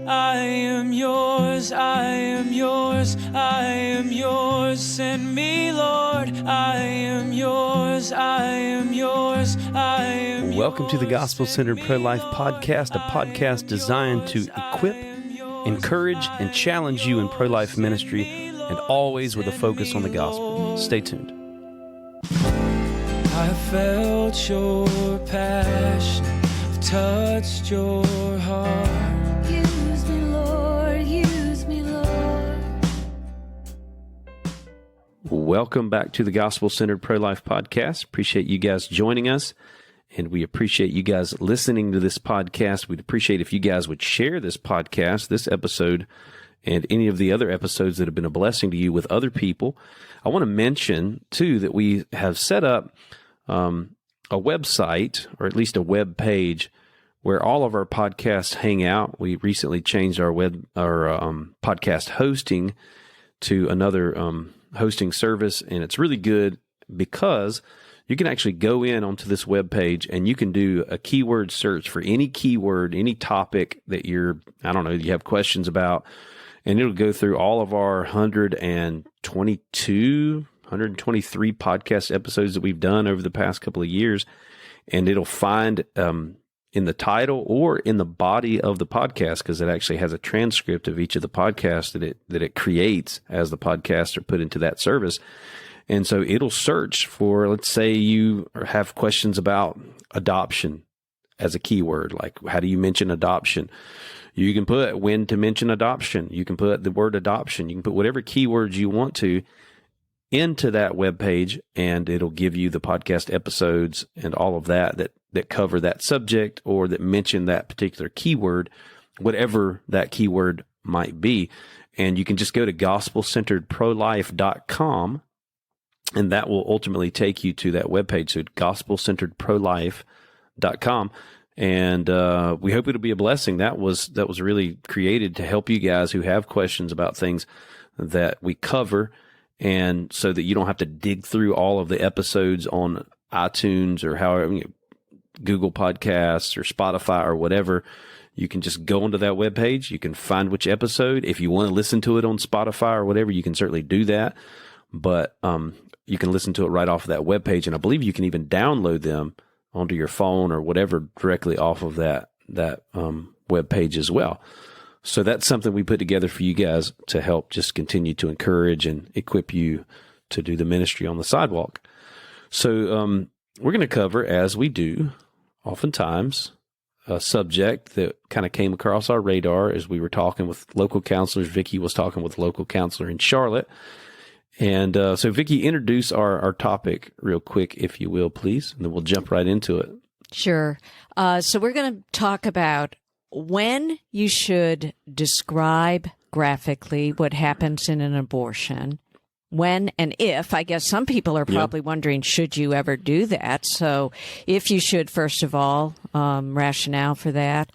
I am yours, I am yours, I am yours. Send me, Lord. I am yours, I am yours, I am yours. Welcome to the Gospel-Centered Pro-Life Podcast, a podcast designed to equip, encourage, and challenge you in pro-life ministry, and always with a focus on the gospel. Stay tuned. I felt your passion, I've touched your heart. Use me, Lord, use me, Lord. Welcome back to the Gospel-Centered Pro-Life Podcast. Appreciate you guys joining us, and we appreciate you guys listening to this podcast. We'd appreciate if you guys would share this podcast, this episode, and any of the other episodes that have been a blessing to you with other people. I want to mention, too, that we have set up a website, or at least a web page, where all of our podcasts hang out. We recently changed our podcast hosting to another hosting service, and it's really good because you can actually go in onto this web page and you can do a keyword search for any keyword, any topic that you have questions about, and it'll go through all of our 123 podcast episodes that we've done over the past couple of years, and it'll find in the title or in the body of the podcast, because it actually has a transcript of each of the podcasts that it creates as the podcasts are put into that service. And so it'll search for, let's say you have questions about adoption as a keyword, like how do you mention adoption? You can put when to mention adoption. You can put the word adoption. You can put whatever keywords you want to into that web page, and it'll give you the podcast episodes and all of that cover that subject or that mention that particular keyword, whatever that keyword might be. And you can just go to gospelcenteredprolife.com, and that will ultimately take you to that webpage. So gospelcenteredprolife.com. And we hope it'll be a blessing. That was really created to help you guys who have questions about things that we cover, and so that you don't have to dig through all of the episodes on iTunes or however, Google Podcasts or Spotify or whatever. You can just go onto that webpage. You can find which episode. If you want to listen to it on Spotify or whatever, you can certainly do that. But you can listen to it right off of that webpage, and I believe you can even download them onto your phone or whatever directly off of that web page as well. So that's something we put together for you guys to help just continue to encourage and equip you to do the ministry on the sidewalk. So we're going to cover, as we do oftentimes, a subject that kind of came across our radar as we were talking with local counselors. Vicki was talking with a local counselor in Charlotte. And so, Vicki, introduce our topic real quick, if you will, please, and then we'll jump right into it. Sure. So we're going to talk about when you should describe graphically what happens in an abortion, when and if. I guess some people are probably wondering, should you ever do that? So if you should, first of all, rationale for that.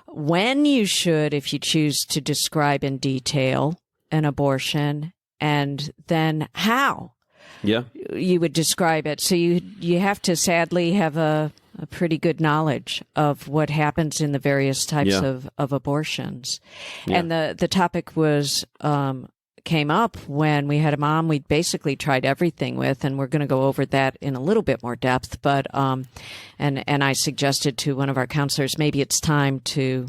When you should, if you choose to describe in detail an abortion, and then how you would describe it. So you have to sadly have a pretty good knowledge of what happens in the various types of abortions. Yeah. And the topic came up when we had a mom we'd basically tried everything with, and we're going to go over that in a little bit more depth. But and I suggested to one of our counselors, maybe it's time to,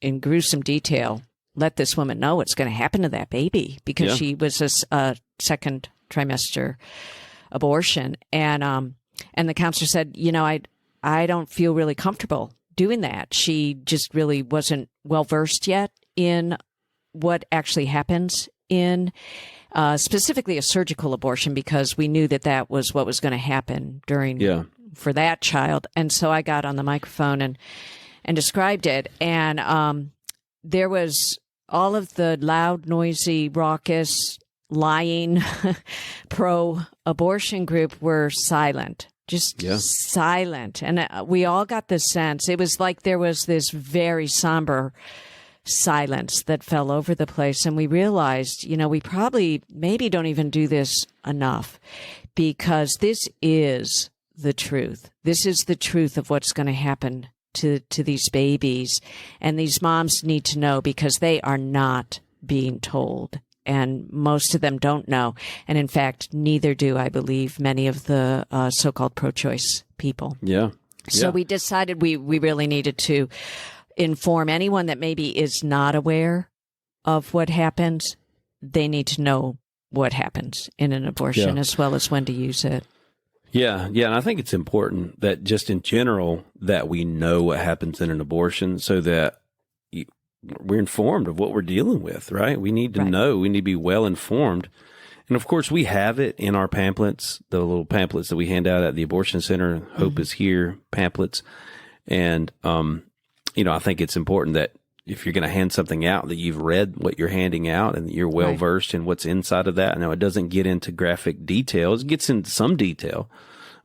in gruesome detail, let this woman know what's going to happen to that baby, because she was a second trimester abortion. And the counselor said, I don't feel really comfortable doing that. She just really wasn't well versed yet in what actually happens in specifically a surgical abortion, because we knew that was what was going to happen for that child. And so I got on the microphone and described it. And there was all of the loud, noisy, raucous, lying pro-abortion group were silent, just silent. And we all got the sense, it was like there was this very somber silence that fell over the place. And we realized, we probably maybe don't even do this enough, because this is the truth. This is the truth of what's going to happen to these babies. And these moms need to know because they are not being told. And most of them don't know. And in fact, neither do, I believe, many of the so-called pro-choice people. Yeah. So we decided we really needed to inform anyone that maybe is not aware of what happens. They need to know what happens in an abortion as well as when to use it. Yeah. Yeah. And I think it's important that just in general that we know what happens in an abortion so that we're informed of what we're dealing with, right? We need to know, we need to be well informed. And of course, we have it in our pamphlets, the little pamphlets that we hand out at the abortion center, Hope is Here pamphlets. And, I think it's important that if you're going to hand something out, that you've read what you're handing out and that you're well versed in what's inside of that. Now, it doesn't get into graphic details. It gets into some detail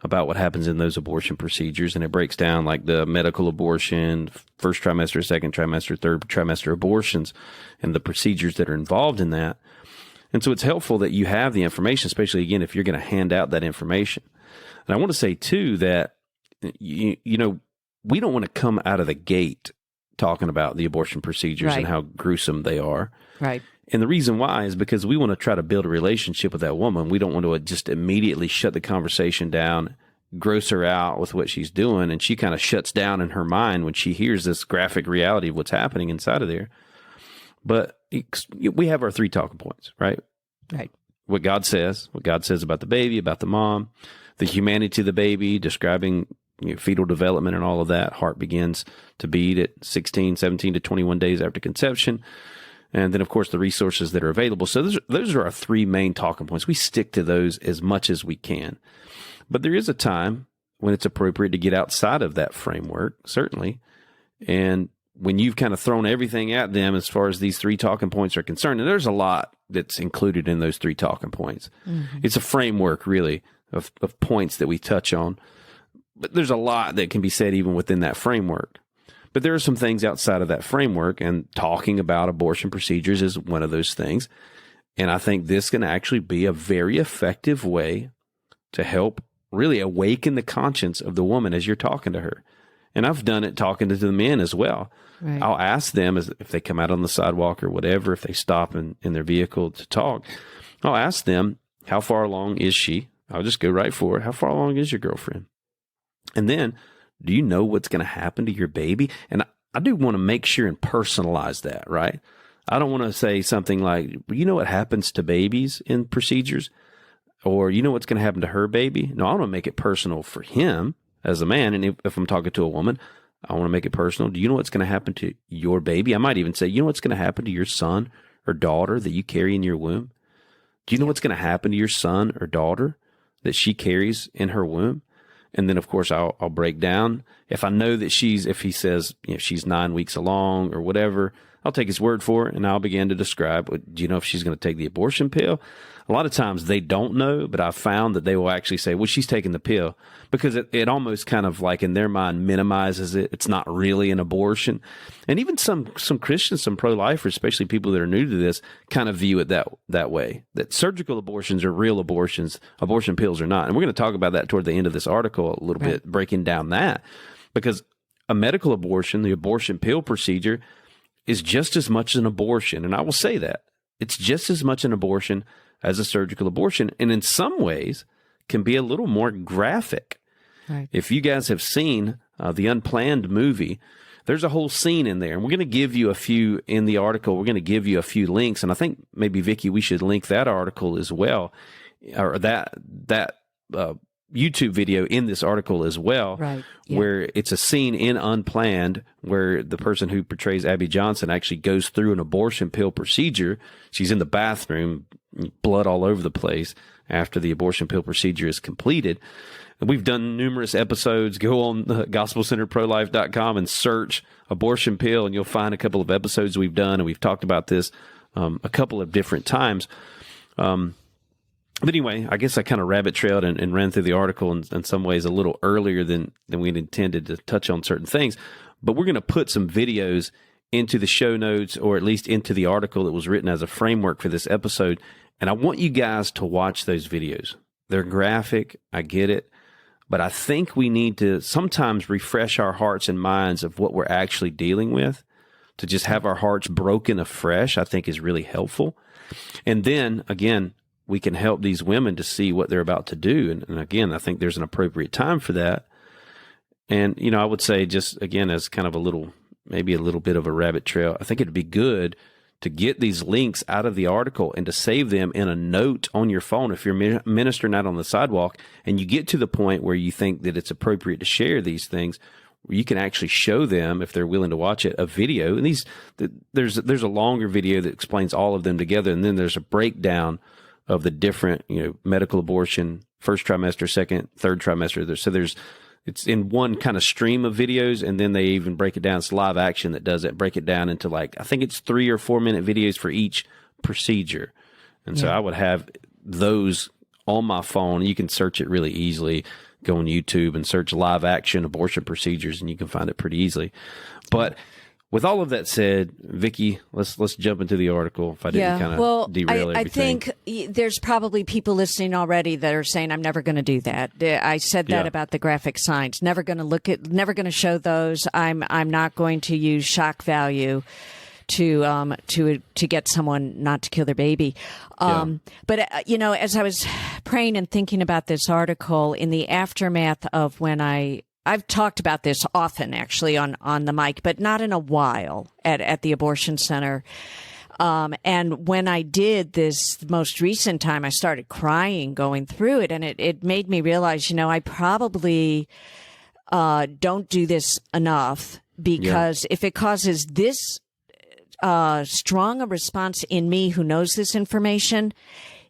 about what happens in those abortion procedures. And it breaks down like the medical abortion, first trimester, second trimester, third trimester abortions, and the procedures that are involved in that. And so it's helpful that you have the information, especially again, if you're going to hand out that information. And I want to say too, that, we don't want to come out of the gate talking about the abortion procedures and how gruesome they are. Right. And the reason why is because we want to try to build a relationship with that woman. We don't want to just immediately shut the conversation down, gross her out with what she's doing. And she kind of shuts down in her mind when she hears this graphic reality of what's happening inside of there. But we have our 3 talking points, right? Right. What God says about the baby, about the mom, the humanity of the baby, describing fetal development and all of that. Heart begins to beat at 16, 17 to 21 days after conception. And then, of course, the resources that are available. So those are our 3 main talking points. We stick to those as much as we can. But there is a time when it's appropriate to get outside of that framework, certainly. And when you've kind of thrown everything at them as far as these 3 talking points are concerned, and there's a lot that's included in those 3 talking points. Mm-hmm. It's a framework, really, of points that we touch on. But there's a lot that can be said even within that framework. But there are some things outside of that framework, and talking about abortion procedures is one of those things. And I think this can actually be a very effective way to help really awaken the conscience of the woman as you're talking to her. And I've done it talking to the men as well. Right. I'll ask them if they come out on the sidewalk or whatever, if they stop in their vehicle to talk, I'll ask them, how far along is she? I'll just go right for it. How far along is your girlfriend? And then, do you know what's going to happen to your baby? And I do want to make sure and personalize that, right? I don't want to say something like, you know what happens to babies in procedures? Or you know what's going to happen to her baby? No, I want to make it personal for him as a man. And if I'm talking to a woman, I want to make it personal. Do you know what's going to happen to your baby? I might even say, you know what's going to happen to your son or daughter that you carry in your womb? Do you know what's going to happen to your son or daughter that she carries in her womb? And then, of course, I'll break down. If I know that if he says she's 9 weeks along or whatever, I'll take his word for it, and I'll begin to describe, do you know if she's going to take the abortion pill? A lot of times they don't know, but I've found that they will actually say, well, she's taking the pill, because it almost kind of like in their mind minimizes it. It's not really an abortion. And even some Christians, some pro-lifers, especially people that are new to this, kind of view it that way, that surgical abortions are real abortions, abortion pills are not. And we're going to talk about that toward the end of this article a little bit, breaking down that, because a medical abortion, the abortion pill procedure, is just as much an abortion. And I will say that. It's just as much an abortion as a surgical abortion, and in some ways can be a little more graphic. Right. If you guys have seen the Unplanned movie, there's a whole scene in there, and we're going to give you a few in the article. We're going to give you a few links, and I think maybe, Vicki, we should link that article as well, or that YouTube video in this article as well, right, yeah, where it's a scene in Unplanned where the person who portrays Abby Johnson actually goes through an abortion pill procedure. She's in the bathroom, blood all over the place after the abortion pill procedure is completed. And we've done numerous episodes. Go on gospelcenteredprolife.com and search abortion pill, and you'll find a couple of episodes we've done, and we've talked about this a couple of different times. But anyway, I guess I kind of rabbit trailed and ran through the article in some ways a little earlier than we'd intended to touch on certain things. But we're going to put some videos into the show notes, or at least into the article that was written as a framework for this episode. And I want you guys to watch those videos. They're graphic. I get it. But I think we need to sometimes refresh our hearts and minds of what we're actually dealing with. To just have our hearts broken afresh, I think is really helpful. And then, again, we can help these women to see what they're about to do. And again, I think there's an appropriate time for that. And, you know, I would say just, again, as kind of maybe a little bit of a rabbit trail, I think it'd be good to get these links out of the article and to save them in a note on your phone. If you're ministering out on the sidewalk and you get to the point where you think that it's appropriate to share these things, you can actually show them, if they're willing to watch it, a video. And there's a longer video that explains all of them together. And then there's a breakdown of the different, you know, medical abortion, first trimester, second, third trimester. So it's in one kind of stream of videos. And then they even break it down. It's Live Action that does it, break it down into I think it's 3 or 4 minute videos for each procedure. And so I would have those on my phone. You can search it really easily. Go on YouTube and search Live Action abortion procedures, and you can find it pretty easily. But with all of that said, Vicki, let's jump into the article. If I didn't kind of derail everything. I think there's probably people listening already that are saying, "I'm never going to do that." I said that about the graphic signs. Never going to show those. I'm not going to use shock value to get someone not to kill their baby. But, you know, as I was praying and thinking about this article in the aftermath of when I've talked about this often actually on the mic, but not in a while at the abortion center. And when I did this most recent time, I started crying going through it, and it made me realize, you know, I probably don't do this enough, because if it causes this strong a response in me who knows this information,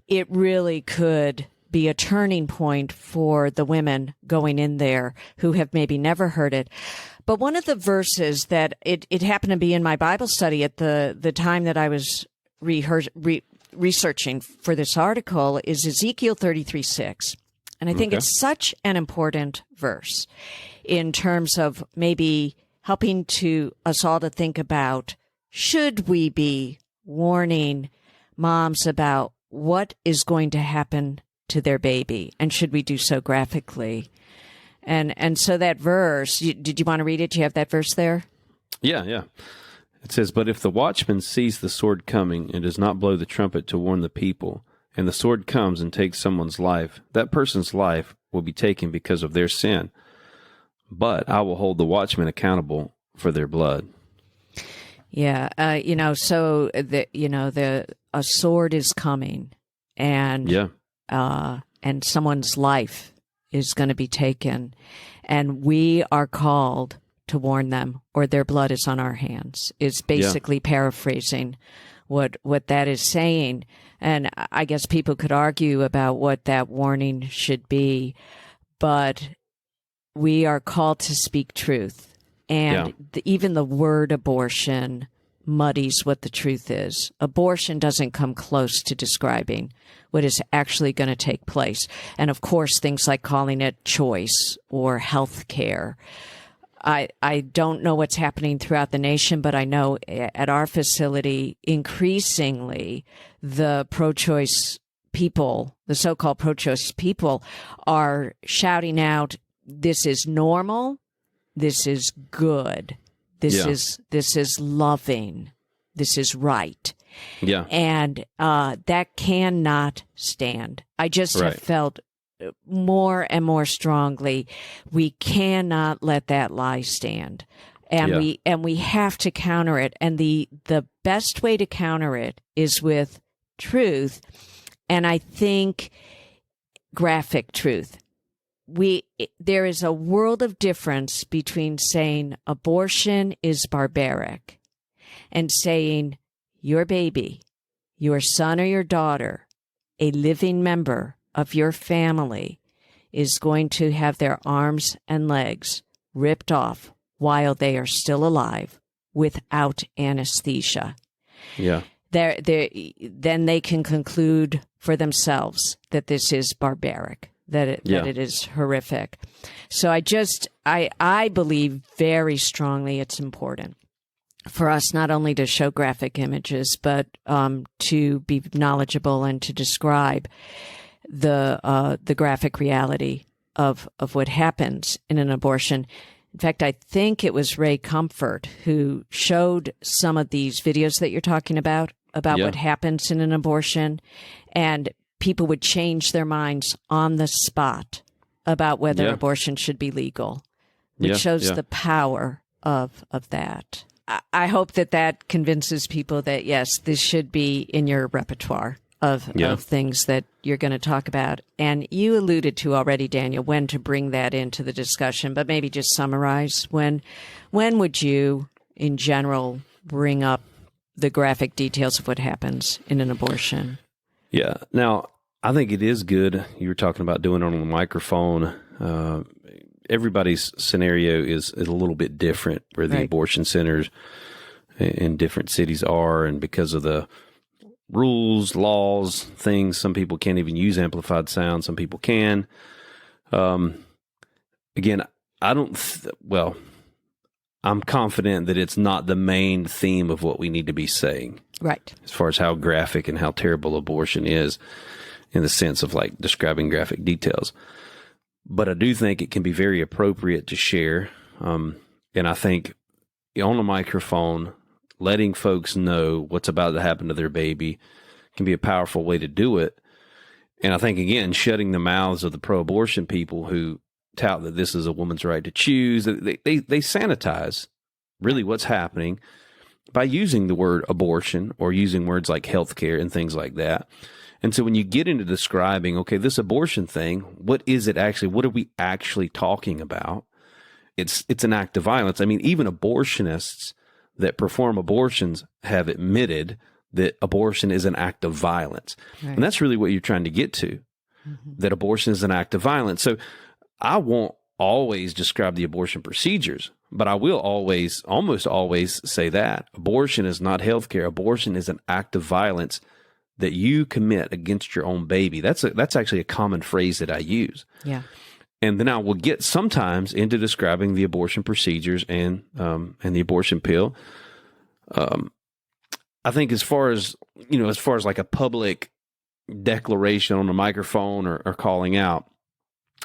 it really could be a turning point for the women going in there who have maybe never heard it. But one of the verses that it happened to be in my Bible study at the time that I was researching for this article is Ezekiel 33:6. And I think it's such an important verse in terms of maybe helping us all to think about, should we be warning moms about what is going to happen to their baby? And should we do so graphically? And so that verse, did you want to read it? Do you have that verse there? Yeah. It says, "But if the watchman sees the sword coming and does not blow the trumpet to warn the people, and the sword comes and takes someone's life, that person's life will be taken because of their sin. But I will hold the watchman accountable for their blood." Yeah, so a sword is coming, and someone's life is going to be taken, and we are called to warn them, or their blood is on our hands. Is basically paraphrasing what that is saying, and I guess people could argue about what that warning should be, but we are called to speak truth. And even the word abortion muddies what the truth is. Abortion doesn't come close to describing what is actually going to take place. And of course, things like calling it choice or health care. I don't know what's happening throughout the nation, but I know at our facility, increasingly, the pro-choice people, the so-called pro-choice people, are shouting out, "This is normal. This is good. This is loving. This is right." Yeah. And that cannot stand. I just have felt more and more strongly, we cannot let that lie stand. And we have to counter it. And the best way to counter it is with truth. And I think graphic truth. There is a world of difference between saying abortion is barbaric and saying your baby, your son or your daughter, a living member of your family, is going to have their arms and legs ripped off while they are still alive without anesthesia. Yeah. Then they can conclude for themselves that this is barbaric. That it is horrific. So I believe very strongly it's important for us not only to show graphic images, but to be knowledgeable and to describe the graphic reality of what happens in an abortion. In fact, I think it was Ray Comfort who showed some of these videos that you're talking about Yeah. what happens in an abortion, and people would change their minds on the spot about whether Yeah. abortion should be legal, which Yeah, shows yeah. the power of that. I hope that convinces people that, yes, this should be in your repertoire of things that you're going to talk about. And you alluded to already, Daniel, when to bring that into the discussion, but maybe just summarize when would you, in general, bring up the graphic details of what happens in an abortion? Yeah. Now, I think it is good. You were talking about doing it on the microphone. Everybody's scenario is a little bit different where the Right. abortion centers in different cities are, and because of the rules, laws, things, some people can't even use amplified sound. Some people can. Again, I don't, I'm confident that it's not the main theme of what we need to be saying Right. as far as how graphic and how terrible abortion is in the sense of like describing graphic details. But I do think it can be very appropriate to share. And I think on a microphone, letting folks know what's about to happen to their baby can be a powerful way to do it. And I think, again, shutting the mouths of the pro-abortion people who tout that this is a woman's right to choose, they sanitize really what's happening by using the word abortion or using words like healthcare and things like that. And so when you get into describing, okay, this abortion thing, what is it actually? What are we actually talking about? It's an act of violence. I mean, even abortionists that perform abortions have admitted that abortion is an act of violence. Right. And that's really what you're trying to get to, that abortion is an act of violence. So I won't always describe the abortion procedures, but I will almost always say that abortion is not healthcare. Abortion is an act of violence that you commit against your own baby. That's actually a common phrase that I use. Yeah. And then I will get sometimes into describing the abortion procedures and the abortion pill. I think as far as like a public declaration on a microphone or calling out,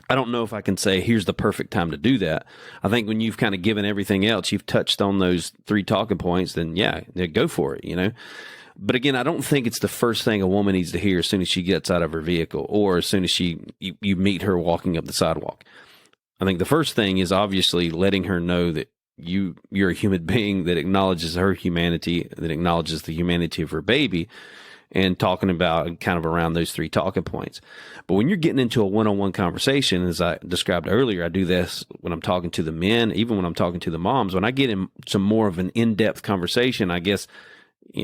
I don't know if I can say here's the perfect time to do that. I think when you've kind of given everything else, you've touched on those 3 talking points, then go for it, But again, I don't think it's the first thing a woman needs to hear as soon as she gets out of her vehicle or as soon as you meet her walking up the sidewalk. I think the first thing is obviously letting her know that you're a human being that acknowledges her humanity, that acknowledges the humanity of her baby, and talking about kind of around those 3 talking points. But when you're getting into a one-on-one conversation, as I described earlier, I do this when I'm talking to the men, even when I'm talking to the moms. When I get in some more of an in-depth conversation, I guess,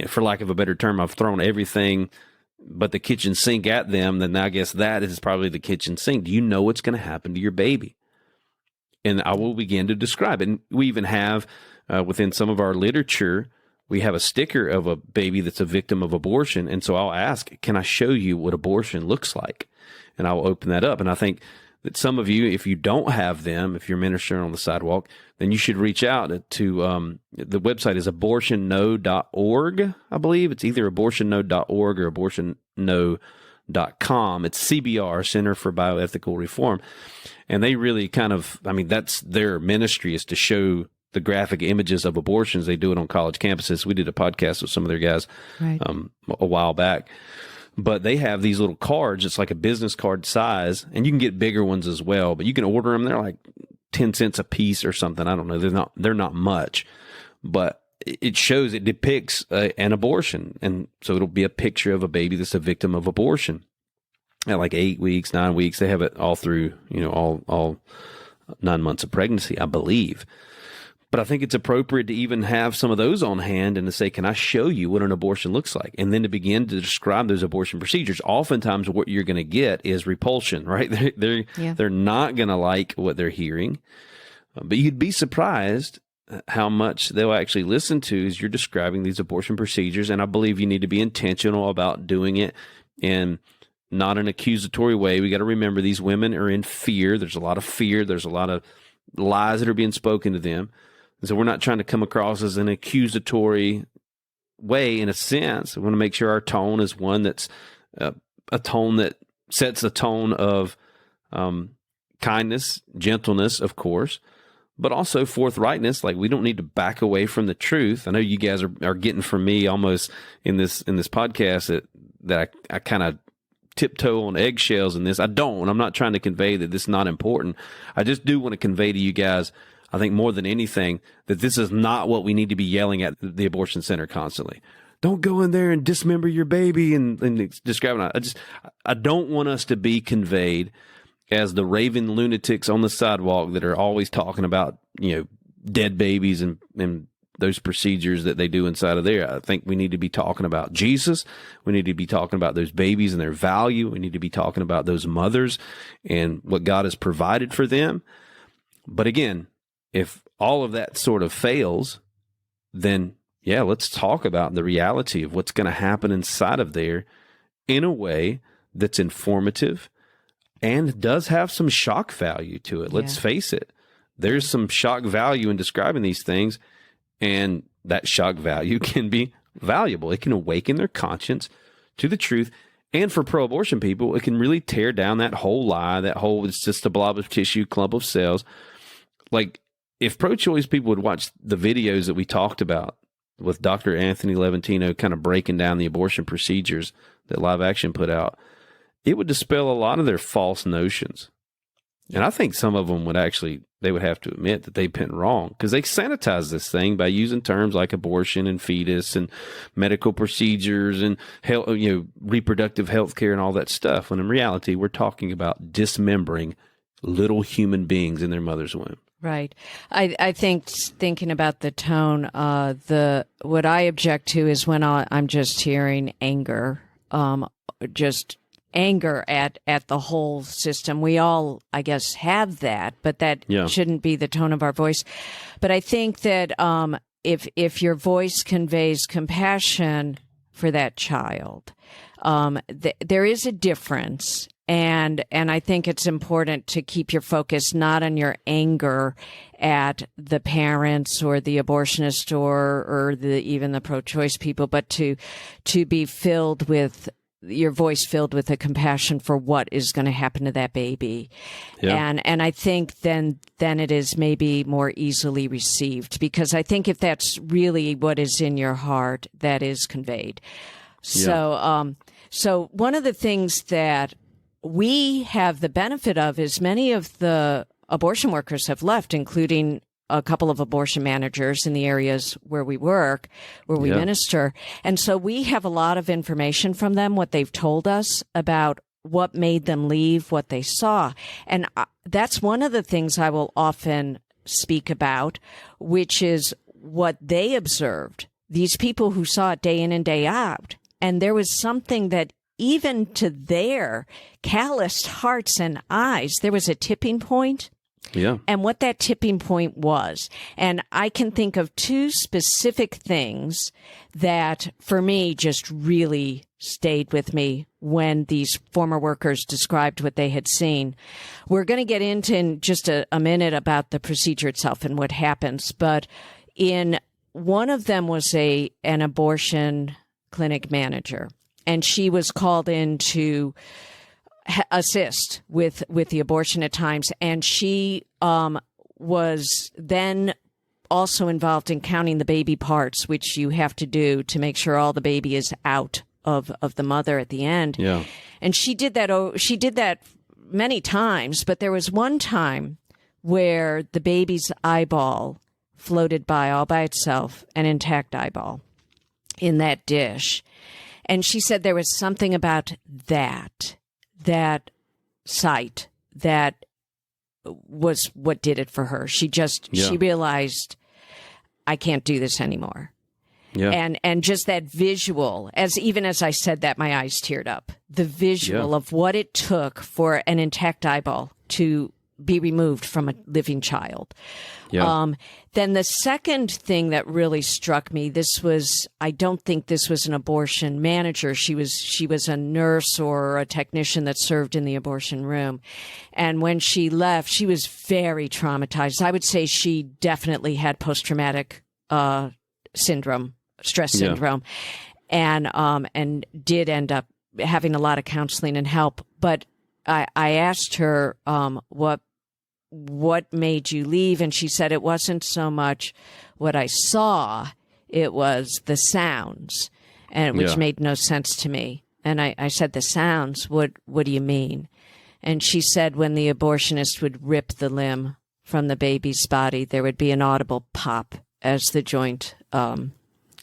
for lack of a better term, I've thrown everything but the kitchen sink at them, then I guess that is probably the kitchen sink. Do you know what's going to happen to your baby? And I will begin to describe it. And we even have, within some of our literature, we have a sticker of a baby that's a victim of abortion. And so I'll ask, can I show you what abortion looks like? And I'll open that up. And I think that some of you, if you don't have them, if you're ministering on the sidewalk, then you should reach out to, the website is abortionno.org, I believe. It's either abortionno.org or abortionno.com. It's CBR, Center for Bioethical Reform. And they really that's their ministry, is to show the graphic images of abortions. They do it on college campuses. We did a podcast with some of their guys Right. a while back. But they have these little cards. It's like a business card size, and you can get bigger ones as well. But you can order them. They're like 10 cents a piece or something. I don't know. They're not much, but it depicts an abortion. And so it'll be a picture of a baby that's a victim of abortion at like 8 weeks, 9 weeks. They have it all through, all 9 months of pregnancy, I believe. But I think it's appropriate to even have some of those on hand and to say, can I show you what an abortion looks like? And then to begin to describe those abortion procedures. Oftentimes what you're going to get is repulsion, right? They're not going to like what they're hearing. But you'd be surprised how much they'll actually listen to as you're describing these abortion procedures. And I believe you need to be intentional about doing it in not an accusatory way. We got to remember these women are in fear. There's a lot of fear. There's a lot of lies that are being spoken to them. And so we're not trying to come across as an accusatory way in a sense. We want to make sure our tone is one that's a tone that sets a tone of kindness, gentleness, of course, but also forthrightness. Like, we don't need to back away from the truth. I know you guys are getting from me almost in this podcast that I kind of tiptoe on eggshells in this. I don't. I'm not trying to convey that this is not important. I just do want to convey to you guys, I think more than anything, that this is not what we need to be yelling at the abortion center constantly. Don't go in there and dismember your baby and describe it. I don't want us to be conveyed as the raving lunatics on the sidewalk that are always talking about, dead babies and those procedures that they do inside of there. I think we need to be talking about Jesus. We need to be talking about those babies and their value. We need to be talking about those mothers and what God has provided for them. But again, if all of that sort of fails, then yeah, let's talk about the reality of what's going to happen inside of there in a way that's informative and does have some shock value to it. Let's face it. There's some shock value in describing these things, and that shock value can be valuable. It can awaken their conscience to the truth. And for pro-abortion people, it can really tear down that whole lie, that whole it's just a blob of tissue, clump of cells. Like, if pro-choice people would watch the videos that we talked about with Dr. Anthony Levantino kind of breaking down the abortion procedures that Live Action put out, it would dispel a lot of their false notions. And I think some of them they would have to admit that they've been wrong, because they sanitize this thing by using terms like abortion and fetus and medical procedures and health, reproductive health care and all that stuff. When in reality, we're talking about dismembering little human beings in their mother's womb. Right. I think thinking about the tone, what I object to is when I'm just hearing anger, just anger at the whole system. We all, I guess, have that, but that shouldn't be the tone of our voice. But I think that if your voice conveys compassion for that child, there is a difference. And I think it's important to keep your focus not on your anger at the parents or the abortionist or even the pro-choice people, but to be filled with your voice filled with a compassion for what is going to happen to that baby. Yeah. And I think then it is maybe more easily received, because I think if that's really what is in your heart, that is conveyed. Yeah. So one of the things that we have the benefit of is many of the abortion workers have left, including a couple of abortion managers in the areas where we work, where we minister. And so we have a lot of information from them, what they've told us about what made them leave, what they saw. And that's one of the things I will often speak about, which is what they observed, these people who saw it day in and day out. And there was something that even to their calloused hearts and eyes, there was a tipping point. Yeah. And what that tipping point was. And I can think of two specific things that for me just really stayed with me when these former workers described what they had seen. We're going to get into in just a minute about the procedure itself and what happens. But in one of them was an abortion clinic manager, and she was called in to assist with the abortion at times. And she was then also involved in counting the baby parts, which you have to do to make sure all the baby is out of the mother at the end. Yeah. And she did that many times, but there was one time where the baby's eyeball floated by all by itself, an intact eyeball in that dish. And she said there was something about that sight that was what did it for her. She realized, I can't do this anymore. Yeah. And just that visual, even as I said that, my eyes teared up. The visual of what it took for an intact eyeball to be removed from a living child. Yeah. Then the second thing that really struck me, I don't think this was an abortion manager. She was a nurse or a technician that served in the abortion room. And when she left, she was very traumatized. I would say she definitely had post-traumatic syndrome, stress syndrome, and did end up having a lot of counseling and help. But I asked her what made you leave? And she said it wasn't so much what I saw, it was the sounds, and which made no sense to me. And I said, the sounds, what do you mean? And she said when the abortionist would rip the limb from the baby's body, there would be an audible pop as the joint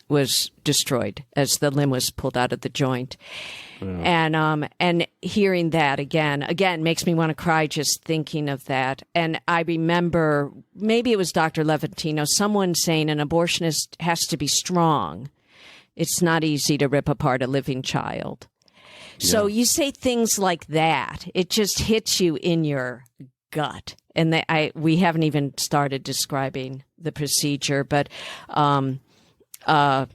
was destroyed, as the limb was pulled out of the joint. And hearing that again makes me want to cry just thinking of that. And I remember, maybe it was Dr. Levantino, someone saying an abortionist has to be strong. It's not easy to rip apart a living child. So you say things like that, it just hits you in your gut. And we haven't even started describing the procedure, but I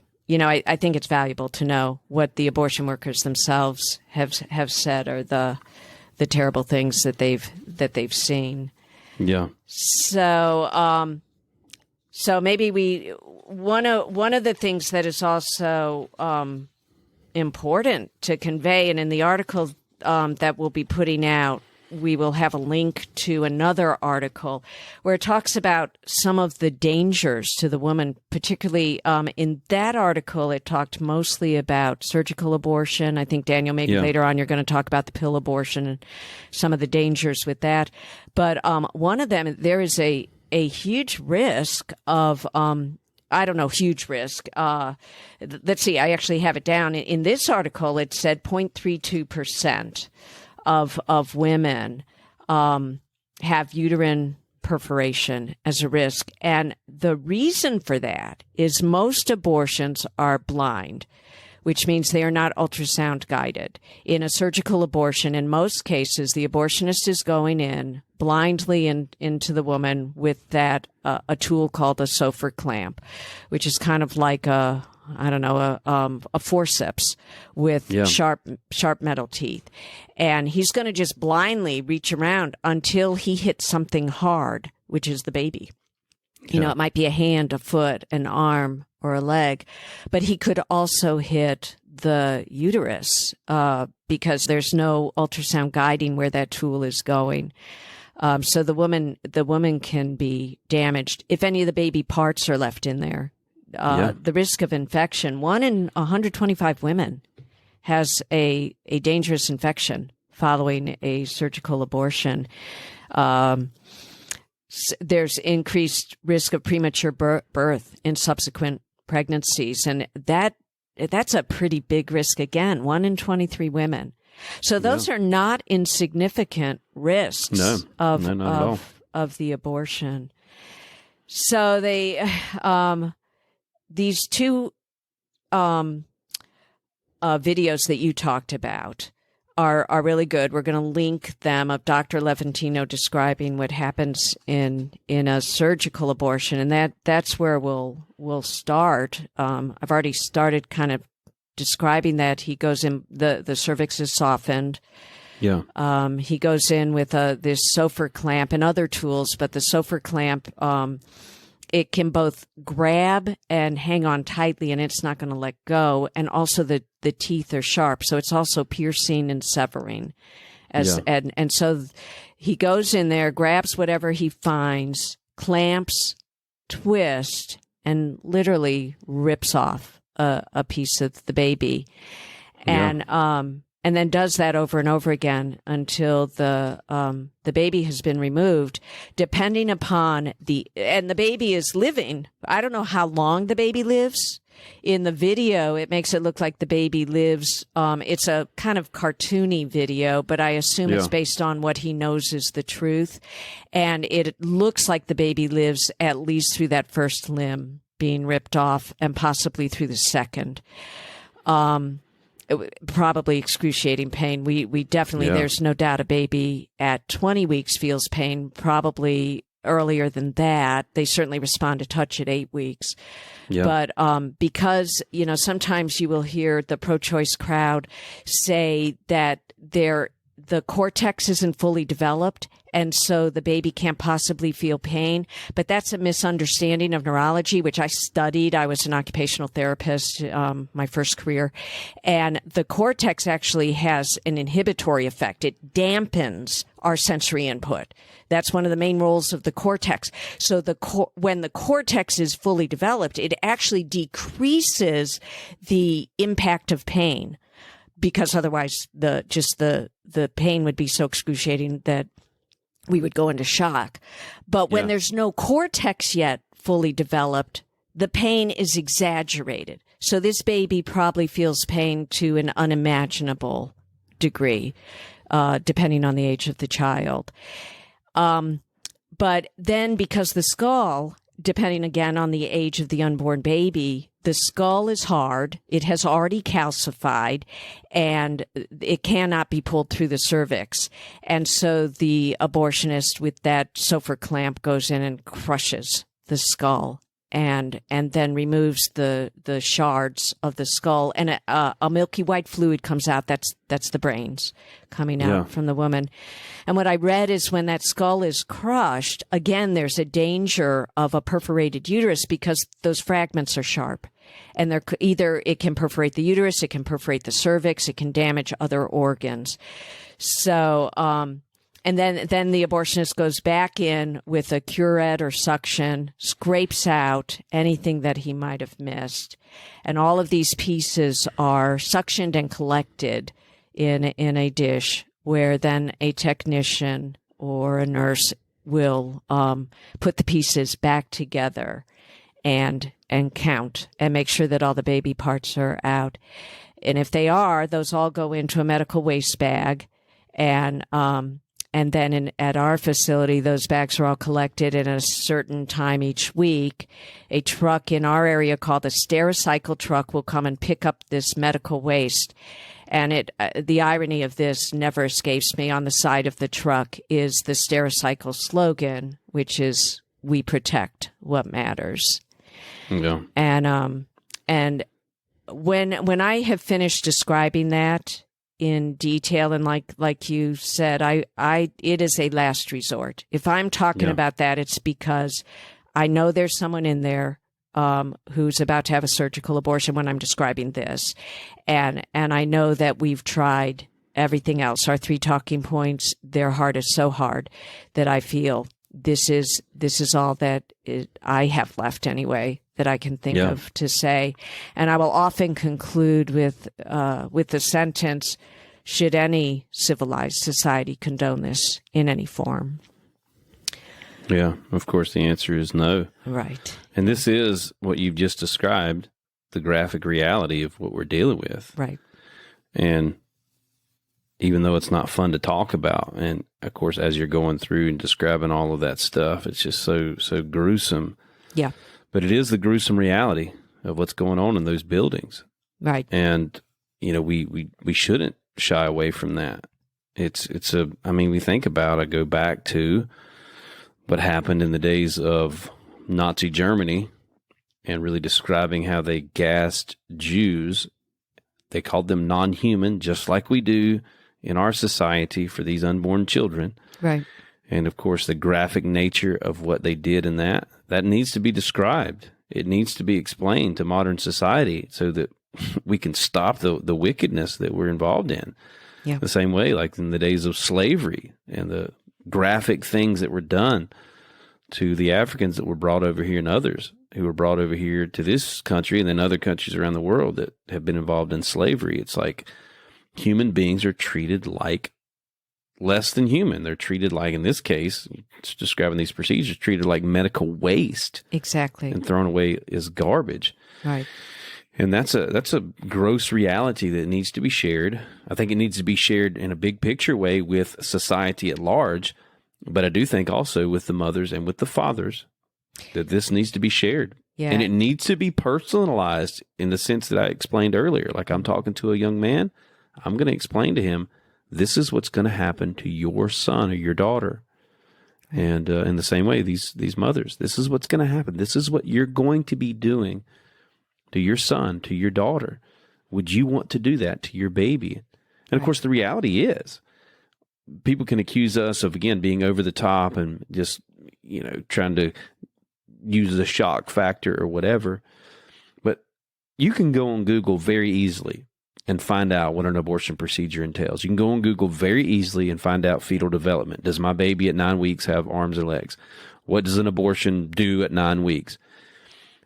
think it's valuable to know what the abortion workers themselves have said, or the terrible things that they've seen. Yeah. So maybe one of the things that is also important to convey, and in the article that we'll be putting out, we will have a link to another article where it talks about some of the dangers to the woman, particularly in that article, it talked mostly about surgical abortion. I think, Daniel, maybe later on you're going to talk about the pill abortion and some of the dangers with that. But one of them, there is a huge risk of huge risk. Let's see, I actually have it down. In this article, it said 0.32% of women have uterine perforation as a risk. And the reason for that is most abortions are blind, which means they are not ultrasound guided. In a surgical abortion, in most cases, the abortionist is going in blindly into the woman with a tool called a Sofer clamp, which is kind of like a forceps with sharp metal teeth. And he's going to just blindly reach around until he hits something hard, which is the baby. It might be a hand, a foot, an arm, or a leg, but he could also hit the uterus because there's no ultrasound guiding where that tool is going. So the woman can be damaged if any of the baby parts are left in there. The risk of infection, 1 in 125 women has a dangerous infection following a surgical abortion. There's increased risk of premature birth in subsequent pregnancies, and that's a pretty big risk again, 1 in 23 women. So those are not insignificant risks of the abortion. So they these two videos that you talked about are really good. We're going to link them of Dr. Levantino describing what happens in a surgical abortion, and that's where we'll start. I've already started kind of describing that. He goes in, the cervix is softened. Yeah. He goes in with this Sofer clamp and other tools, but the Sofer clamp, it can both grab and hang on tightly, and it's not going to let go. And also the teeth are sharp, so it's also piercing and severing. And so he goes in there, grabs whatever he finds, clamps, twists, and literally rips off a piece of the baby. And then does that over and over again until the baby has been removed, depending upon and the baby is living. I don't know how long the baby lives. In the video, it makes it look like the baby lives. It's a kind of cartoony video, but I assume it's based on what he knows is the truth. And it looks like the baby lives at least through that first limb being ripped off and possibly through the second. Probably excruciating pain. We definitely, there's no doubt a baby at 20 weeks feels pain, probably earlier than that. They certainly respond to touch at 8 weeks. Yeah. But because, sometimes you will hear the pro-choice crowd say that the cortex isn't fully developed, and so the baby can't possibly feel pain. But that's a misunderstanding of neurology, which I studied. I was an occupational therapist, my first career. And the cortex actually has an inhibitory effect. It dampens our sensory input. That's one of the main roles of the cortex. So when the cortex is fully developed, it actually decreases the impact of pain, because otherwise the pain would be so excruciating that we would go into shock. But when there's no cortex yet fully developed, the pain is exaggerated. So this baby probably feels pain to an unimaginable degree, depending on the age of the child. But then because the skull, depending again on the age of the unborn baby, the skull is hard, it has already calcified, and it cannot be pulled through the cervix. And so the abortionist with that Sofer clamp goes in and crushes the skull and then removes the shards of the skull, and a milky white fluid comes out. That's the brains coming out from the woman. And what I read is when that skull is crushed, again, there's a danger of a perforated uterus because those fragments are sharp. And it can perforate the uterus, it can perforate the cervix, it can damage other organs. So, and then the abortionist goes back in with a curette or suction, scrapes out anything that he might have missed. And all of these pieces are suctioned and collected in a dish, where then a technician or a nurse will put the pieces back together and count and make sure that all the baby parts are out. And if they are, those all go into a medical waste bag. And then at our facility, those bags are all collected at a certain time each week. A truck in our area called the Stericycle truck will come and pick up this medical waste. And the irony of this never escapes me. On the side of the truck is the Stericycle slogan, which is, "We protect what matters." Yeah. And when I have finished describing that in detail, and like you said, it is a last resort. If I'm talking about that, it's because I know there's someone in there who's about to have a surgical abortion when I'm describing this, and I know that we've tried everything else. Our 3 talking points, their heart is so hard that I feel this is all that I have left anyway that I can think of to say. And I will often conclude with the sentence, should any civilized society condone this in any form? Yeah, of course the answer is no. Right. And this is what you've just described, the graphic reality of what we're dealing with. Right. And even though it's not fun to talk about, and of course, as you're going through and describing all of that stuff, it's just so gruesome. Yeah. But it is the gruesome reality of what's going on in those buildings. Right. And, we shouldn't shy away from that. We think about, I go back to what happened in the days of Nazi Germany and really describing how they gassed Jews. They called them non-human, just like we do in our society for these unborn children. Right. And of course, the graphic nature of what they did in that needs to be described. It needs to be explained to modern society so that we can stop the wickedness that we're involved in. Yeah. The same way, like in the days of slavery and the graphic things that were done to the Africans that were brought over here and others who were brought over here to this country and then other countries around the world that have been involved in slavery. It's like human beings are treated like less than human. They're treated like, in this case, it's describing these procedures, treated like medical waste. Exactly. And thrown away as garbage. Right. And that's a gross reality that needs to be shared. I think it needs to be shared in a big picture way with society at large, but I do think also with the mothers and with the fathers that this needs to be shared. Yeah. And it needs to be personalized in the sense that I explained earlier. Like I'm talking to a young man, I'm going to explain to him, this is what's going to happen to your son or your daughter. And in the same way, these mothers, this is what's going to happen. This is what you're going to be doing to your son, to your daughter. Would you want to do that to your baby? And of course, the reality is people can accuse us of, again, being over the top and just, trying to use the shock factor or whatever. But you can go on Google very easily and find out what an abortion procedure entails. You can go on Google very easily and find out fetal development. Does my baby at 9 weeks have arms and legs? What does an abortion do at 9 weeks?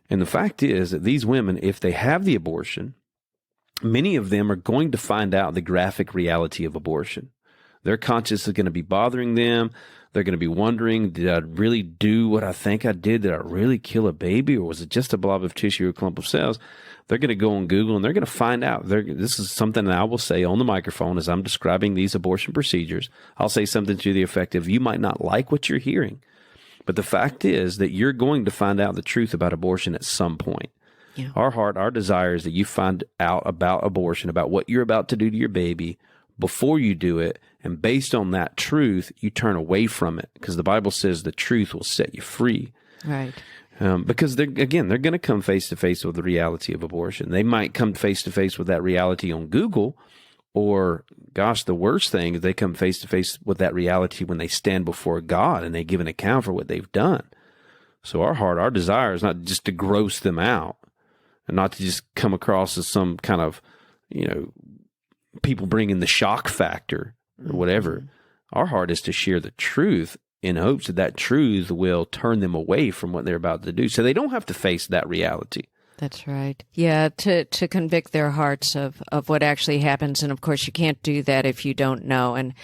And the fact is that these women, if they have the abortion, many of them are going to find out the graphic reality of abortion. Their conscience is going to be bothering them. They're going to be wondering, did I really do what I think I did? Did I really kill a baby? Or was it just a blob of tissue or a clump of cells? They're going to go on Google and they're going to find out. This is something that I will say on the microphone as I'm describing these abortion procedures. I'll say something to the effect of, you might not like what you're hearing, but the fact is that you're going to find out the truth about abortion at some point. Yeah. Our heart, our desire is that you find out about abortion, about what you're about to do to your baby before you do it. And based on that truth, you turn away from it, because the Bible says the truth will set you free. Right. Because they're going to come face to face with the reality of abortion. They might come face to face with that reality on Google, or, gosh, the worst thing is they come face to face with that reality when they stand before God and they give an account for what they've done. So our heart, our desire is not just to gross them out and not to just come across as some kind of, people bringing the shock factor or whatever. Our heart is to share the truth in hopes that that truth will turn them away from what they're about to do, so they don't have to face that reality. That's right. Yeah, to convict their hearts of what actually happens. And of course, you can't do that if you don't know. And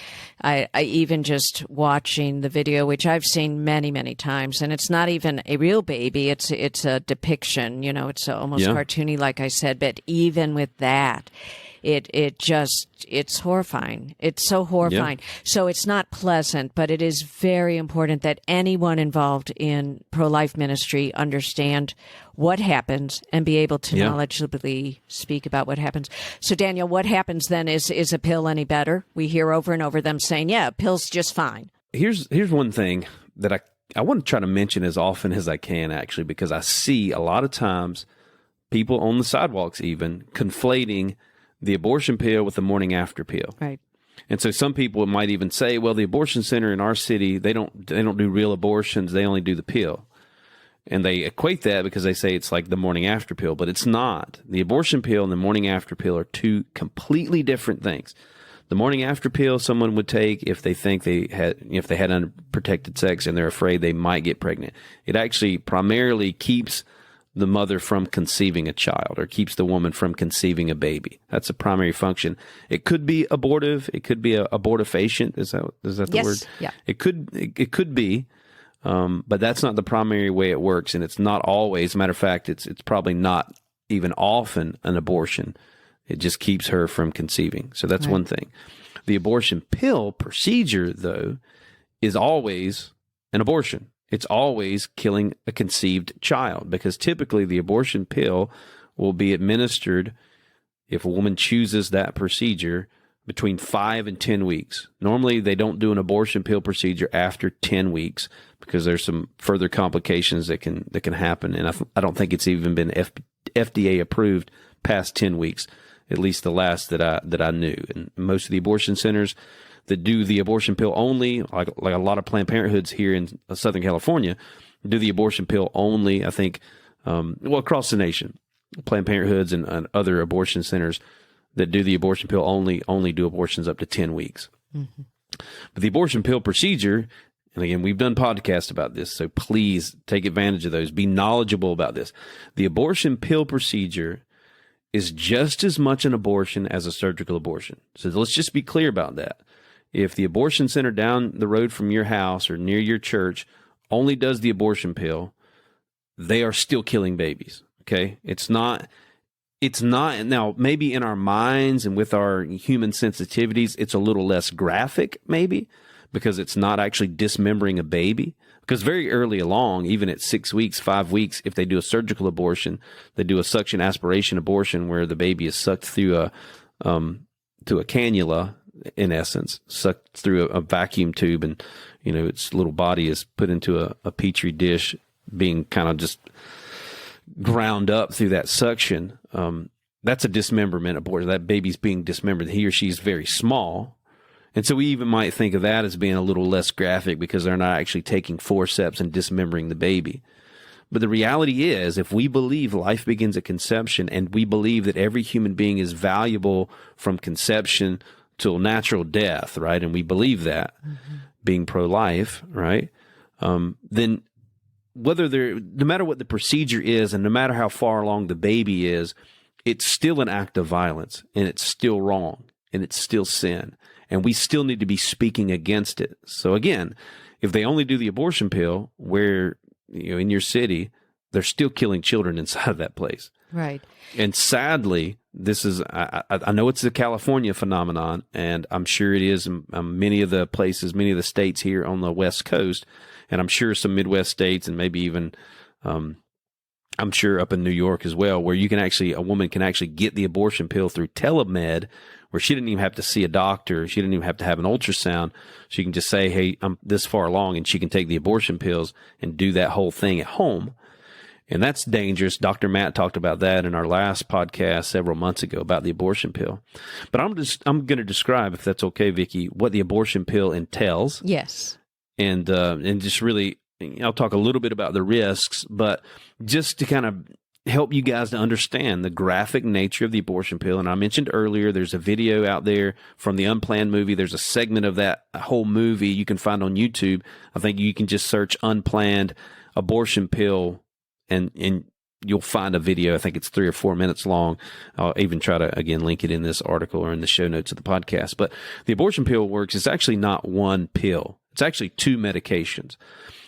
I even just watching the video, which I've seen many, many times, and it's not even a real baby. It's a depiction, it's almost cartoony, like I said. But even with that, it's horrifying. It's so horrifying. Yeah. So it's not pleasant, but it is very important that anyone involved in pro-life ministry understand what happens and be able to knowledgeably speak about what happens. So Daniel, what happens then is a pill any better? We hear over and over them saying, yeah, a pill's just fine. Here's one thing that I want to try to mention as often as I can, actually, because I see a lot of times people on the sidewalks even conflating the abortion pill with the morning after pill. Right. And so some people might even say, well, the abortion center in our city, they don't do real abortions. They only do the pill. And they equate that because they say it's like the morning after pill, but it's not. The abortion pill and the morning after pill are two completely different things. The morning after pill someone would take if they think if they had unprotected sex and they're afraid they might get pregnant. It actually primarily keeps the mother from conceiving a child, or keeps the woman from conceiving a baby. That's a primary function. It could be abortive. It could be abortifacient. Is that the word? Yeah. It could be, but that's not the primary way it works, and it's not always. As a matter of fact, it's probably not even often an abortion. It just keeps her from conceiving. So that's one thing. The abortion pill procedure, though, is always an abortion. It's always killing a conceived child, because typically the abortion pill will be administered, if a woman chooses that procedure, between 5 and 10 weeks. Normally, they don't do an abortion pill procedure after 10 weeks because there's some further complications that can happen. And I don't think it's even been FDA approved past 10 weeks, at least the last that I knew. And most of the abortion centers that do the abortion pill only, like a lot of Planned Parenthoods here in Southern California, do the abortion pill only. I think, across the nation, Planned Parenthoods and other abortion centers that do the abortion pill only do abortions up to 10 weeks. Mm-hmm. But the abortion pill procedure, and again, we've done podcasts about this, so please take advantage of those. Be knowledgeable about this. The abortion pill procedure is just as much an abortion as a surgical abortion. So let's just be clear about that. If the abortion center down the road from your house or near your church only does the abortion pill, they are still killing babies. Okay? It's not now, maybe in our minds and with our human sensitivities, it's a little less graphic, maybe, because it's not actually dismembering a baby. Because very early along, even at 6 weeks, 5 weeks, if they do a surgical abortion, they do a suction aspiration abortion where the baby is sucked through to a cannula, in essence, sucked through a vacuum tube, and its little body is put into a petri dish, being kind of just ground up through that suction. That's a dismemberment abortion. That baby's being dismembered. He or she's very small, And so we even might think of that as being a little less graphic because they're not actually taking forceps and dismembering the baby. But the reality is, if we believe life begins at conception and we believe that every human being is valuable from conception till natural death, right? And we believe that, being pro-life, right? Then no matter what the procedure is and no matter how far along the baby is, it's still an act of violence and it's still wrong and it's still sin. And we still need to be speaking against it. So again, if they only do the abortion pill where, in your city, they're still killing children inside of that place. Right. And sadly, this is, I know it's a California phenomenon, and I'm sure it is in many of the places, many of the states here on the West Coast, and I'm sure some Midwest states and maybe even, I'm sure up in New York as well, where a woman can actually get the abortion pill through telemed, where she didn't even have to see a doctor. She didn't even have to have an ultrasound. She can just say, hey, I'm this far along, and she can take the abortion pills and do that whole thing at home. And that's dangerous. Dr. Matt talked about that in our last podcast several months ago about the abortion pill. But I'm going to describe, if that's okay, Vicki, what the abortion pill entails. Yes. And just really, I'll talk a little bit about the risks, but just to kind of help you guys to understand the graphic nature of the abortion pill. And I mentioned earlier, there's a video out there from the Unplanned movie. There's a segment of that whole movie you can find on YouTube. I think you can just search Unplanned abortion pill and you'll find a video. I think it's 3 or 4 minutes long. I'll even try to, again, link it in this article or in the show notes of the podcast. But the abortion pill works. It's actually not one pill. It's actually 2 medications.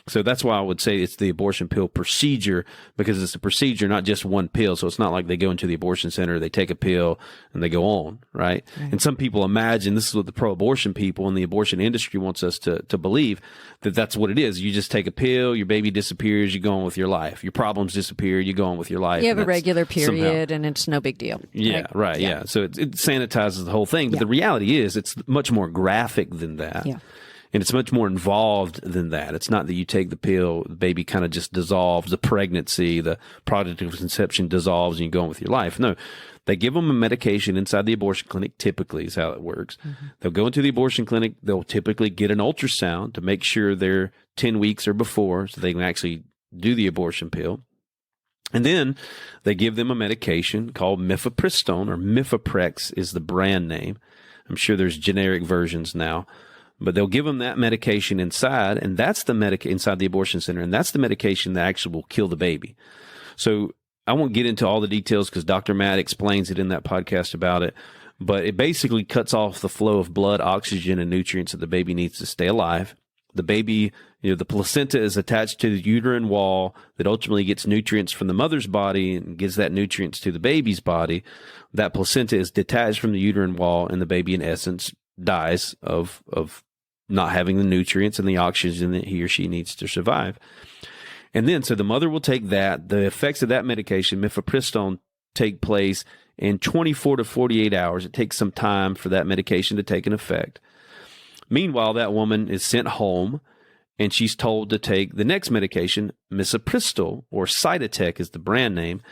So that's why I would say it's the abortion pill procedure, because it's a procedure, not just one pill. So it's not like they go into the abortion center, they take a pill and they go on, right? And some people imagine, this is what the pro-abortion people and the abortion industry wants us to believe, that that's what it is. You just take a pill, your baby disappears, you go on with your life. Your problems disappear, you go on with your life. You have a regular period and it's no big deal. Yeah, right. Yeah. So it sanitizes the whole thing. But the reality is it's much more graphic than that. Yeah. And it's much more involved than that. It's not that you take the pill, the baby kind of just dissolves, the pregnancy, the product of conception dissolves, and you go on with your life. No, they give them a medication inside the abortion clinic, typically is how it works. They'll go into the abortion clinic. They'll typically get an ultrasound to make sure they're 10 weeks or before so they can actually do the abortion pill. And then they give them a medication called mifepristone, or Mifeprex is the brand name. I'm sure there's generic versions now. But they'll give them that medication inside, and that's the inside the abortion center, and that's the medication that actually will kill the baby. So I won't get into all the details because Dr. Matt explains it in that podcast about it, but it basically cuts off the flow of blood, oxygen, and nutrients that the baby needs to stay alive. The baby, the placenta is attached to the uterine wall that ultimately gets nutrients from the mother's body and gives that nutrients to the baby's body. That placenta is detached from the uterine wall, and the baby, in essence, dies of not having the nutrients and the oxygen that he or she needs to survive. And then, so the mother will take that. The effects of that medication, mifepristone, take place in 24 to 48 hours. It takes some time for that medication to take an effect. Meanwhile, that woman is sent home, and she's told to take the next medication, misoprostol, or Cytotec is the brand name.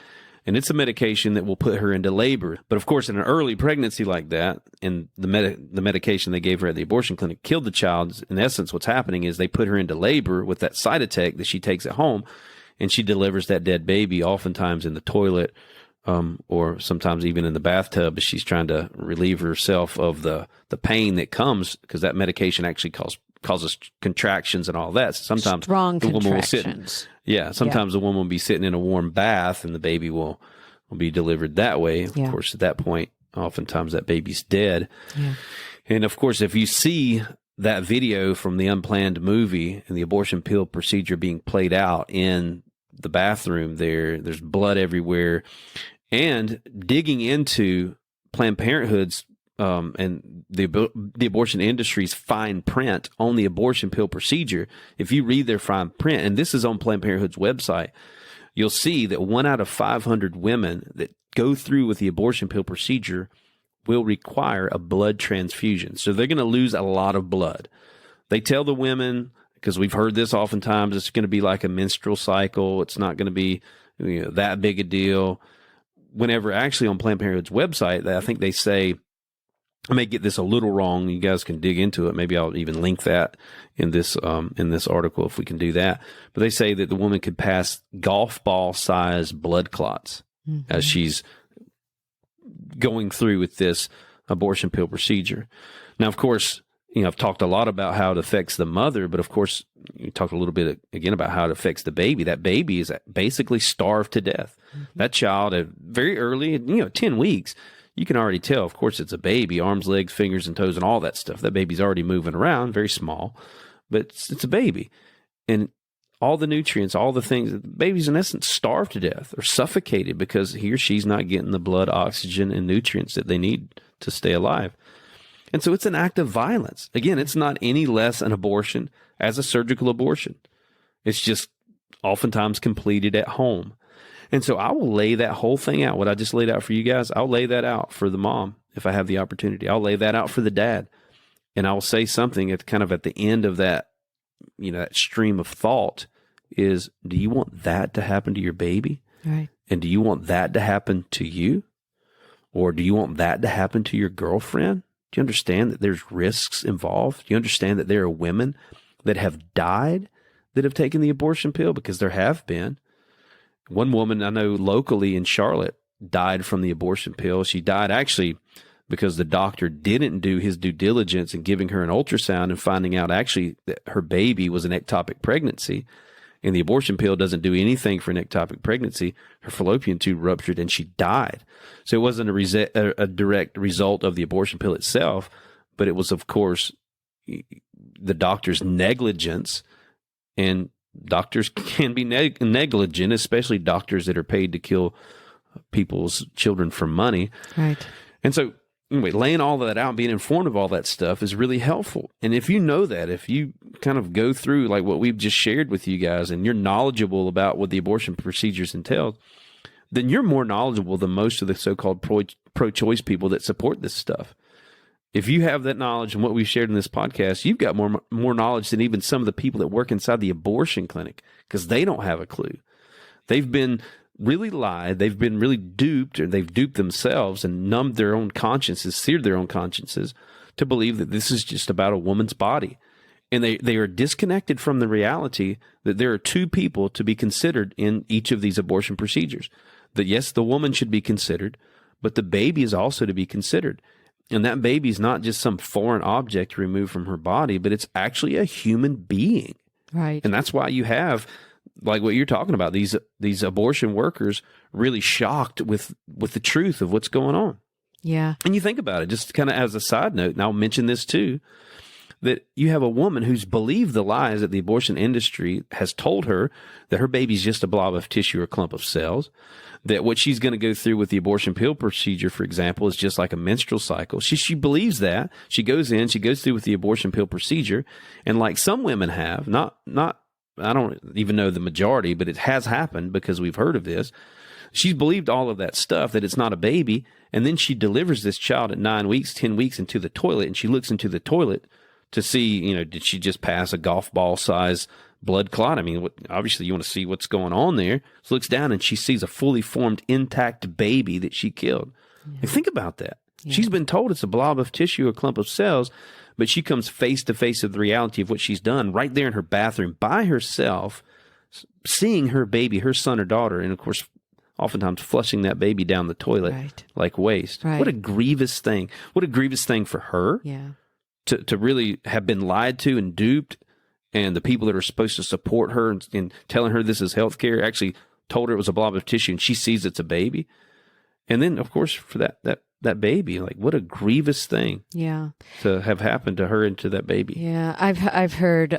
And it's a medication that will put her into labor. But of course, in an early pregnancy like that, and the medication they gave her at the abortion clinic killed the child, in essence, what's happening is they put her into labor with that Cytotec that she takes at home, and she delivers that dead baby, oftentimes in the toilet, or sometimes even in the bathtub as she's trying to relieve herself of the pain that comes, because that medication actually causes contractions and all that. So sometimes strong the woman will sit. contractions. Sometimes the woman will be sitting in a warm bath and the baby will be delivered that way. Of course, at that point, oftentimes that baby's dead. Yeah. And of course, if you see that video from the Unplanned movie and the abortion pill procedure being played out in the bathroom there's blood everywhere. And digging into Planned Parenthood's and the abortion industry's fine print on the abortion pill procedure, if you read their fine print, and this is on Planned Parenthood's website, you'll see that 1 out of 500 women that go through with the abortion pill procedure will require a blood transfusion. So they're going to lose a lot of blood. They tell the women, because we've heard this oftentimes, it's going to be like a menstrual cycle. It's not going to be that big a deal. Whenever actually on Planned Parenthood's website, I think they say I may get this a little wrong. You guys can dig into it. Maybe I'll even link that in this article if we can do that. But they say that the woman could pass golf ball size blood clots as she's going through with this abortion pill procedure. Now, of course, I've talked a lot about how it affects the mother, but of course, you talked a little bit again about how it affects the baby. That baby is basically starved to death. That child, at very early, 10 weeks, you can already tell, of course, it's a baby, arms, legs, fingers, and toes, and all that stuff. That baby's already moving around, very small, but it's a baby. And all the nutrients, all the things, the baby's in essence starved to death or suffocated because he or she's not getting the blood, oxygen, and nutrients that they need to stay alive. And so it's an act of violence. Again, it's not any less an abortion as a surgical abortion. It's just oftentimes completed at home. And so I will lay that whole thing out. What I just laid out for you guys, I'll lay that out for the mom if I have the opportunity. I'll lay that out for the dad. And I will say something at the end of that, that stream of thought is, do you want that to happen to your baby? Right. And do you want that to happen to you? Or do you want that to happen to your girlfriend? Do you understand that there's risks involved? Do you understand that there are women that have died that have taken the abortion pill? Because there have been. One woman I know locally in Charlotte died from the abortion pill. She died actually because the doctor didn't do his due diligence in giving her an ultrasound and finding out actually that her baby was an ectopic pregnancy. And the abortion pill doesn't do anything for an ectopic pregnancy. Her fallopian tube ruptured and she died. So it wasn't a direct result of the abortion pill itself, but it was, of course, the doctor's negligence. And doctors can be negligent, especially doctors that are paid to kill people's children for money. Right. And so, anyway, laying all of that out, being informed of all that stuff is really helpful. And if you know that, if you kind of go through like what we've just shared with you guys and you're knowledgeable about what the abortion procedures entail, then you're more knowledgeable than most of the so-called pro-choice people that support this stuff. If you have that knowledge and what we've shared in this podcast, you've got more knowledge than even some of the people that work inside the abortion clinic because they don't have a clue. They've been really lied. They've been really duped, or they've duped themselves and numbed their own consciences, seared their own consciences to believe that this is just about a woman's body. And they are disconnected from the reality that there are two people to be considered in each of these abortion procedures. That yes, the woman should be considered, but the baby is also to be considered. And that baby is not just some foreign object removed from her body, but it's actually a human being. Right. And that's why you have, like what you're talking about, these abortion workers really shocked with the truth of what's going on. Yeah. And you think about it, just kind of as a side note, and I'll mention this too, that you have a woman who's believed the lies that the abortion industry has told her that her baby's just a blob of tissue or clump of cells, that what she's going to go through with the abortion pill procedure, for example, is just like a menstrual cycle. She believes that. She goes through with the abortion pill procedure, and like some women have, not I don't even know the majority, but it has happened because we've heard of this. She's believed all of that stuff, that it's not a baby, and then she delivers this child at 9 weeks, 10 weeks into the toilet, and she looks into the toilet to see, did she just pass a golf ball size blood clot? I mean, obviously you want to see what's going on there. So looks down and she sees a fully formed, intact baby that she killed. Yeah. Like, think about that. Yeah. She's been told it's a blob of tissue, a clump of cells, but she comes face to face with the reality of what she's done right there in her bathroom by herself, seeing her baby, her son or daughter, and of course, oftentimes flushing that baby down the toilet like waste. Right. What a grievous thing. What a grievous thing for her. Yeah. To really have been lied to and duped, and the people that are supposed to support her and telling her this is healthcare actually told her it was a blob of tissue, and she sees it's a baby. And then, of course, for that baby, like, what a grievous thing, to have happened to her and to that baby. Yeah, I've heard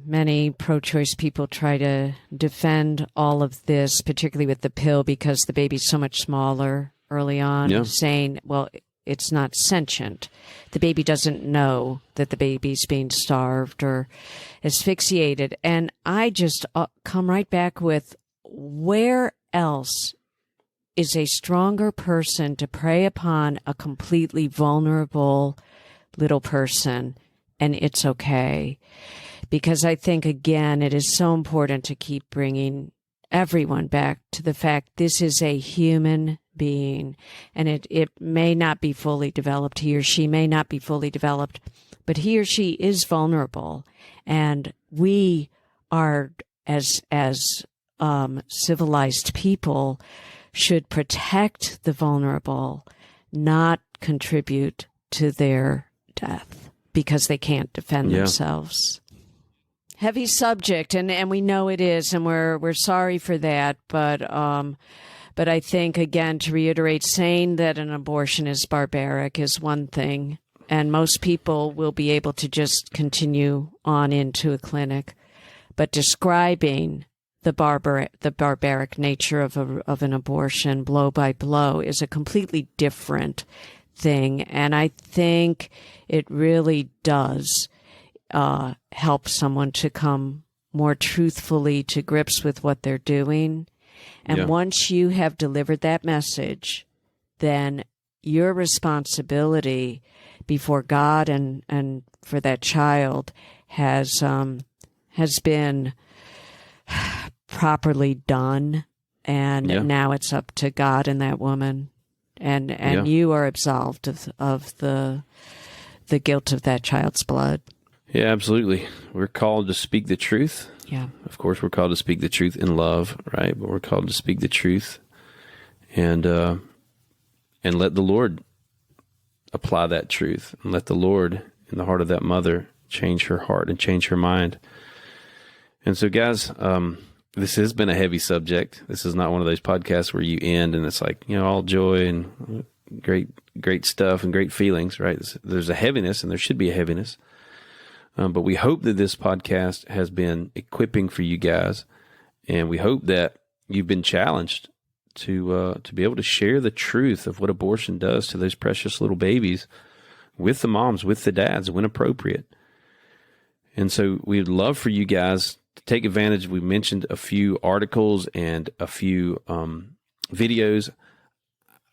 many pro-choice people try to defend all of this, particularly with the pill, because the baby's so much smaller early on, saying, well, it's not sentient. The baby doesn't know that the baby's being starved or asphyxiated. And I just come right back with, where else is a stronger person to prey upon a completely vulnerable little person? And it's okay. Because I think, again, it is so important to keep bringing everyone back to the fact this is a human being, and it may not be fully developed. He or she may not be fully developed, but he or she is vulnerable, and we are, as civilized people, should protect the vulnerable, not contribute to their death because they can't defend themselves. Heavy subject, and we know it is, and we're sorry for that, but I think, again, to reiterate, saying that an abortion is barbaric is one thing, and most people will be able to just continue on into a clinic, but describing the barbaric nature of an abortion blow by blow is a completely different thing, and I think it really does help someone to come more truthfully to grips with what they're doing. And once you have delivered that message, then your responsibility before God and for that child has been properly done, and now it's up to God and that woman, and you are absolved of the guilt of that child's blood. Yeah, absolutely. We're called to speak the truth. Yeah. Of course, we're called to speak the truth in love, right? But we're called to speak the truth and let the Lord apply that truth, and let the Lord in the heart of that mother change her heart and change her mind. And so, guys, this has been a heavy subject. This is not one of those podcasts where you end and it's like, all joy and great stuff and great feelings, right? There's a heaviness, and there should be a heaviness. But we hope that this podcast has been equipping for you guys, and we hope that you've been challenged to be able to share the truth of what abortion does to those precious little babies with the moms, with the dads, when appropriate. And so we'd love for you guys to take advantage. We mentioned a few articles and a few videos.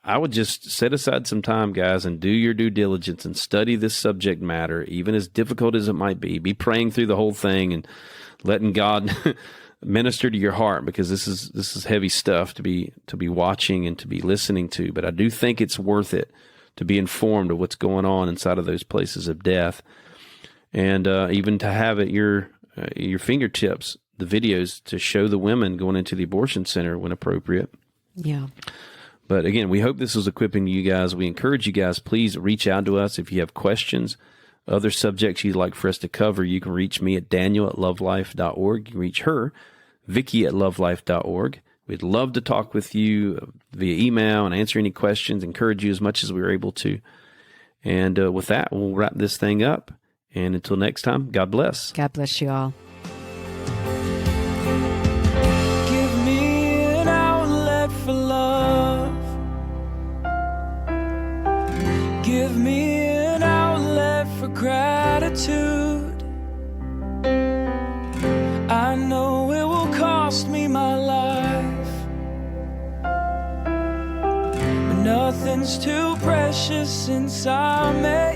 I would just set aside some time, guys, and do your due diligence and study this subject matter, even as difficult as it might be. Be praying through the whole thing and letting God minister to your heart, because this is heavy stuff to be watching and to be listening to. But I do think it's worth it to be informed of what's going on inside of those places of death, and even to have at your fingertips the videos to show the women going into the abortion center when appropriate. Yeah. But again, we hope this was equipping you guys. We encourage you guys, please reach out to us if you have questions, other subjects you'd like for us to cover. You can reach me at daniel@lovelife.org. You can reach her, Vicky@lovelife.org. We'd love to talk with you via email and answer any questions, encourage you as much as we were able to. And with that, we'll wrap this thing up. And until next time, God bless. God bless you all. Give me an outlet for love. Give me an outlet for gratitude. I know it will cost me my life, but nothing's too precious since I made